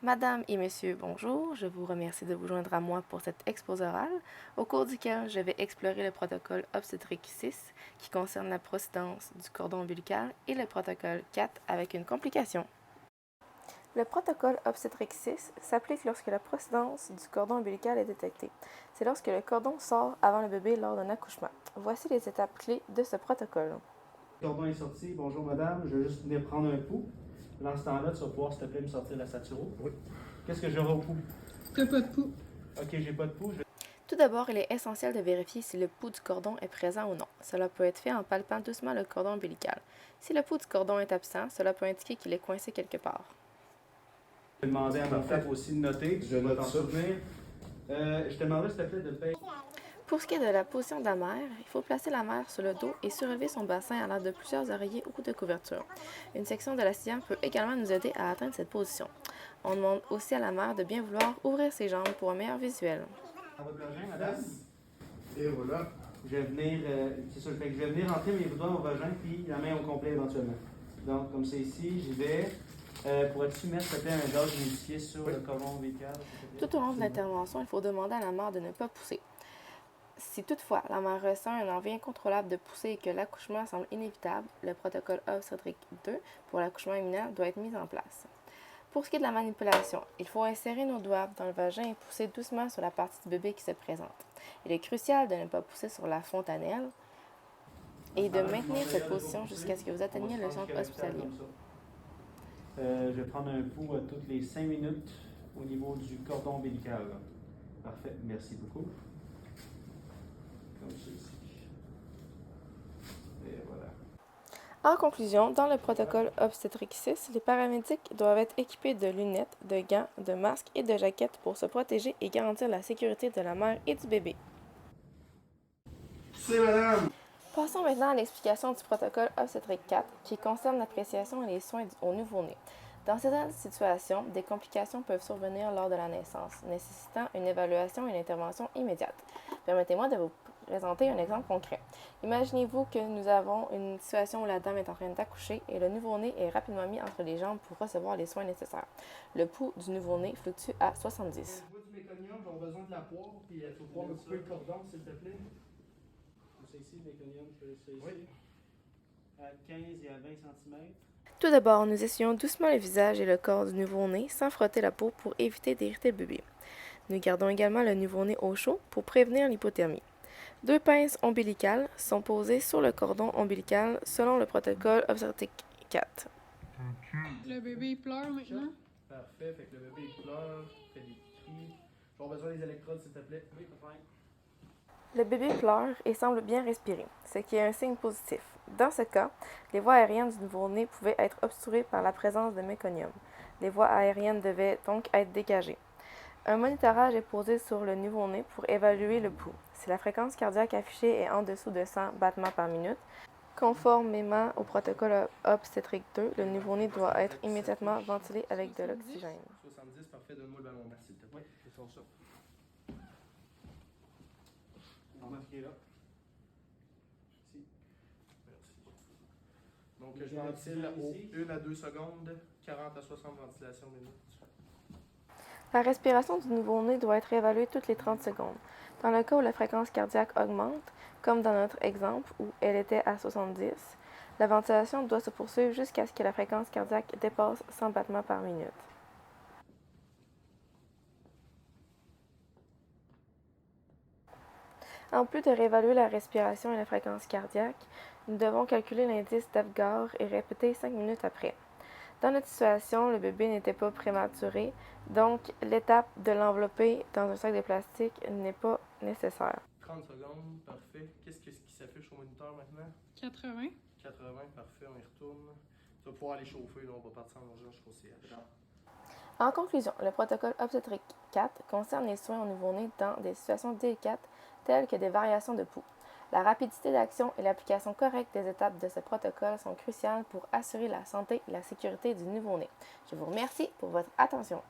Madame et Monsieur, bonjour. Je vous remercie de vous joindre à moi pour cette exposé orale, au cours duquel je vais explorer le protocole obstétrique 6 qui concerne la procédance du cordon ombilical et le protocole 4 avec une complication. Le protocole obstétrique 6 s'applique lorsque la procédance du cordon ombilical est détectée. C'est lorsque le cordon sort avant le bébé lors d'un accouchement. Voici les étapes clés de ce protocole. Le cordon est sorti. Bonjour madame, je vais juste venir prendre un pouls. Dans ce temps-là, tu vas pouvoir, s'il te plaît, me sortir la saturo. Oui. Qu'est-ce que j'aurai au pouls? T'as pas de pouls. Ok, j'ai pas de pouls. Tout d'abord, il est essentiel de vérifier si le pouls du cordon est présent ou non. Cela peut être fait en palpant doucement le cordon ombilical. Si le pouls du cordon est absent, cela peut indiquer qu'il est coincé quelque part. Je vais demander à ma femme aussi de noter. Je vais t'en souvenir. Je te demanderais, s'il te plaît, de payer. Pour ce qui est de la position de la mère, il faut placer la mère sur le dos et surélever son bassin à l'aide de plusieurs oreillers ou de couverture. Une section de la civière peut également nous aider à atteindre cette position. On demande aussi à la mère de bien vouloir ouvrir ses jambes pour un meilleur visuel. À votre vagin, madame? Et voilà. Je vais venir, c'est ça, fait que je vais venir rentrer mes doigts au vagin puis la main au complet éventuellement. Donc, comme c'est ici, j'y vais. Pourrais-tu mettre peut-être un gaz humidifié sur le cordon ombilical? Tout au long de l'intervention, il faut demander à la mère de ne pas pousser. Si toutefois la mère ressent un envie incontrôlable de pousser et que l'accouchement semble inévitable, le protocole obstétrique 2 pour l'accouchement imminent doit être mis en place. Pour ce qui est de la manipulation, il faut insérer nos doigts dans le vagin et pousser doucement sur la partie du bébé qui se présente. Il est crucial de ne pas pousser sur la fontanelle et de maintenir cette position jusqu'à ce que vous atteigniez le centre hospitalier. Je vais prendre un pouls à toutes les 5 minutes au niveau du cordon ombilical. Parfait, merci beaucoup. Comme ceci. Et voilà. En conclusion, dans le protocole obstétrique 6, les paramédics doivent être équipés de lunettes, de gants, de masques et de jaquettes pour se protéger et garantir la sécurité de la mère et du bébé. C'est madame! Passons maintenant à l'explication du protocole obstétrique 4 qui concerne l'appréciation et les soins au nouveau-né. Dans cette situation, des complications peuvent survenir lors de la naissance, nécessitant une évaluation et une intervention immédiate. Permettez-moi de vous présenter un exemple concret. Imaginez-vous que nous avons une situation où la dame est en train d'accoucher et le nouveau-né est rapidement mis entre les jambes pour recevoir les soins nécessaires. Le pouls du nouveau-né fluctue à 70. Au niveau du méconium, j'ai besoin de la poire, puis il faut pouvoir me couper le cordon, s'il te plaît. C'est ici, le méconium, je peux laisser ici. Oui. À 15 et à 20 cm. Tout d'abord, nous essuyons doucement le visage et le corps du nouveau-né sans frotter la peau pour éviter d'irriter le bébé. Nous gardons également le nouveau-né au chaud pour prévenir l'hypothermie. 2 pinces ombilicales sont posées sur le cordon ombilical selon le protocole obstétrique 4. Le bébé il pleure maintenant. Parfait, fait que le bébé il pleure, fait des cris. Je vais avoir besoin des électrodes, s'il te plaît. Oui, parfait. Le bébé pleure et semble bien respirer, ce qui est un signe positif. Dans ce cas, les voies aériennes du nouveau-né pouvaient être obstruées par la présence de méconium. Les voies aériennes devaient donc être dégagées. Un monitorage est posé sur le nouveau-né pour évaluer le pouls. Si la fréquence cardiaque affichée est en dessous de 100 battements par minute, conformément au protocole obstétrique 2, le nouveau-né doit être immédiatement ventilé avec de l'oxygène. 70, parfait, donne-moi le ballon, s'il te plaît. Oui, c'est ça. Remarquez là. Ici. Merci. Donc, je ventile aux 1 à 2 secondes, 40 à 60 ventilations minutes. La respiration du nouveau-né doit être évaluée toutes les 30 secondes. Dans le cas où la fréquence cardiaque augmente, comme dans notre exemple où elle était à 70, la ventilation doit se poursuivre jusqu'à ce que la fréquence cardiaque dépasse 100 battements par minute. En plus de réévaluer la respiration et la fréquence cardiaque, nous devons calculer l'indice d'Apgar et répéter 5 minutes après. Dans notre situation, le bébé n'était pas prématuré, donc l'étape de l'envelopper dans un sac de plastique n'est pas nécessaire. 30 secondes, parfait. Qu'est-ce qui s'affiche au moniteur maintenant? 80. 80, parfait, on y retourne. Tu vas pouvoir aller chauffer, là, on va partir en urgence jusqu'au CH. En conclusion, le protocole obstétrique 4 concerne les soins au nouveau-né dans des situations délicates telles que des variations de pouls. La rapidité d'action et l'application correcte des étapes de ce protocole sont cruciales pour assurer la santé et la sécurité du nouveau-né. Je vous remercie pour votre attention.